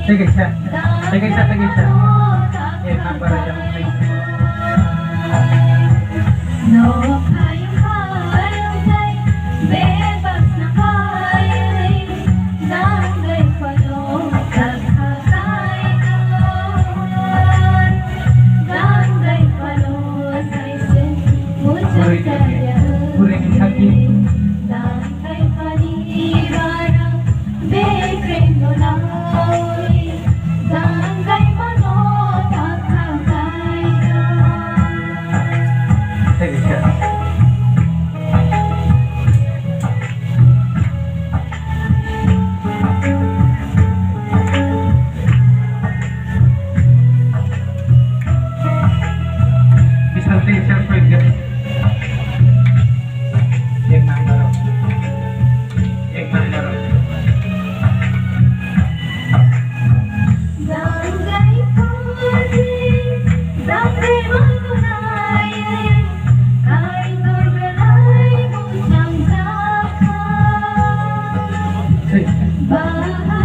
Sige siya. Sige siya, sige siya. Eh, para siya mong sige. No, kayang kayang tay, bebas na kaya'y nanggay palong kagkakay naman. Nanggay palong say sin, muchas kaya. Huling hati. Nanggay panibarang, bekrem no lawi. Nanggay manot at kakay naman. Sige siya. Isang teacher pwede. Yung number. Yung number. Nanggay pati, nanggay magunayan, kahit norbalay mo siyang kakay. Sige. Bahay